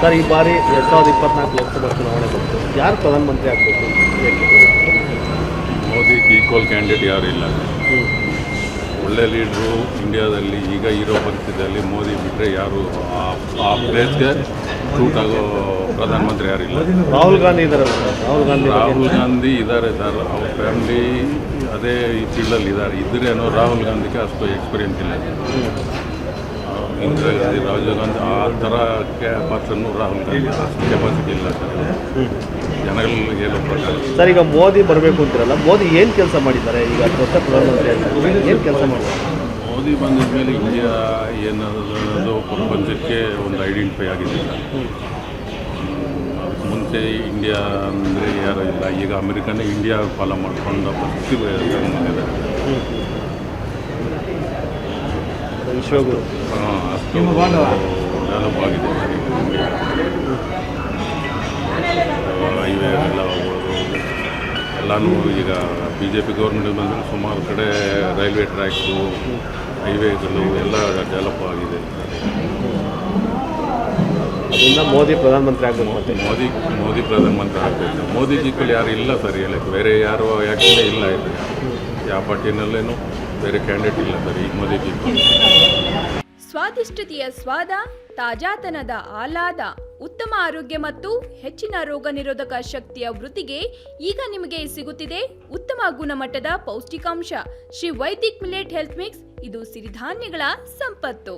Sir, ಈ ಬಾರಿ 2024 ಲೋಕಸಭಾ ಚುನಾವಣೆ ಬಂತು. ಯಾರು ಪ್ರಧಾನಮಂತ್ರಿ ಆಗಬೇಕು? ಮೋದಿಗೆ ಈಕ್ವಲ್ ಕ್ಯಾಂಡಿಡೇಟ್ ಯಾರು ಇಲ್ಲ. ಒಳ್ಳೆ ಲೀಡ್ರು ಇಂಡಿಯಾದಲ್ಲಿ ಈಗ ಇರೋ ಪರಿಸ್ಥಿತಿಯಲ್ಲಿ ಮೋದಿ ಬಿಟ್ಟರೆ ಯಾರು ಆ ಪ್ಲೇಸ್ಗೆ ಸೂಟ್ ಆಗೋ ಪ್ರಧಾನಮಂತ್ರಿ ಯಾರಿಲ್ಲ. ರಾಹುಲ್ ಗಾಂಧಿ ಇದ್ದಾರಲ್ಲ ಸರ್, ರಾಹುಲ್ ಗಾಂಧಿ ಇದ್ದಾರೆ ಸರ್. ಅವ್ರ ಫ್ಯಾಮಿಲಿ ಅದೇ ಈ ಫೀಲ್ಡಲ್ಲಿ ಇದ್ದಾರೆ. ಇದ್ದರೇನೋ ರಾಹುಲ್ ಗಾಂಧಿಗೆ ಅಷ್ಟು ಎಕ್ಸ್ಪೀರಿಯನ್ಸ್ ಇಲ್ಲ. ಇಂದಿರಾ ಗಾಂಧಿ, ರಾಜೀವ್ ಗಾಂಧಿ ಆ ಥರ ಪರ್ಸನ್ನು ರಾಹುಲ್ ಗಾಂಧಿ ಅಷ್ಟು ಕೆಪಾಸಿಟಿ ಇಲ್ಲ ಸರ್. ಜನಗಳಿಗೆ ಹೇಳೋ ಪ್ರಕಾರ ಸರ್, ಈಗ ಮೋದಿ ಬರಬೇಕು ಅಂತಿರಲ್ಲ, ಮೋದಿ ಏನು ಕೆಲಸ ಮಾಡಿದ್ದಾರೆ? ಈಗ 10 ವರ್ಷ ಪ್ರಧಾನಮಂತ್ರಿ ಏನು ಕೆಲಸ ಮಾಡಿದ್ದಾರೆ? ಮೋದಿ ಬಂದಿದ ಮೇಲೆ ಇಂಡಿಯಾ ಏನದು ಪ್ರಪಂಚಕ್ಕೆ ಒಂದು ಐಡೆಂಟಿಫೈ ಆಗಿದೆ. ಮುಂಚೆ ಇಂಡಿಯಾ ಅಂದರೆ ಯಾರೂ ಇಲ್ಲ. ಈಗ ಅಮೆರಿಕನೇ ಇಂಡಿಯಾ ಫಾಲೋ ಮಾಡಿಕೊಂಡ ಪರಿಸ್ಥಿತಿ ಬಂದಿದೆ. ವಿಶ್ವಗುರು ಅಷ್ಟು ಡೆವಲಪ್ ಆಗಿದೆ ಸರ್ ಈಗ ಇಂಡಿಯಾ. ಹೈವೇ ಎಲ್ಲ ಹೋಗ್ಬೋದು ಎಲ್ಲನೂ ಈಗ BJP ಗೌರ್ಮೆಂಟ್ ಬಂದರೆ ಸುಮಾರು ಕಡೆ ರೈಲ್ವೆ ಟ್ರ್ಯಾಕ್ಸು, ಹೈವೇಗಳು ಎಲ್ಲ ಡೆವಲಪ್ ಆಗಿದೆ. ಅದರಿಂದ ಮೋದಿ ಪ್ರಧಾನಮಂತ್ರಿ ಆಗಬೇಕು. ಮತ್ತೆ ಮೋದಿ ಪ್ರಧಾನಮಂತ್ರಿ ಆಗಬೇಕು. ಮೋದಿ ಈಕ್ವಲ್ ಯಾರು ಇಲ್ಲ ಸರ್ ಹೇಳಕ್ಕೆ. ಬೇರೆ ಯಾರು ಯಾಕೆ ಇಲ್ಲ ಇಲ್ಲಿ. ಯಾವ ಪಾರ್ಟಿನಲ್ಲೇನು ಬೇರೆ ಕ್ಯಾಂಡಿಡೇಟ್ ಇಲ್ಲ ಸರ್ ಈ ಮೋದಿ ಈಕ್ವಲ್. ಸ್ವಾದಿಷ್ಟತೆಯ ಸ್ವಾದ, ತಾಜಾತನದ ಆಹ್ಲಾದ, ಉತ್ತಮ ಆರೋಗ್ಯ ಮತ್ತು ಹೆಚ್ಚಿನ ರೋಗ ನಿರೋಧಕ ಶಕ್ತಿಯ ವೃದ್ಧಿಗೆ ಈಗ ನಿಮಗೆ ಸಿಗುತ್ತಿದೆ ಉತ್ತಮ ಗುಣಮಟ್ಟದ ಪೌಷ್ಟಿಕಾಂಶ Shri Vaidik millet health mix. ಇದು ಸಿರಿಧಾನ್ಯಗಳ ಸಂಪತ್ತು.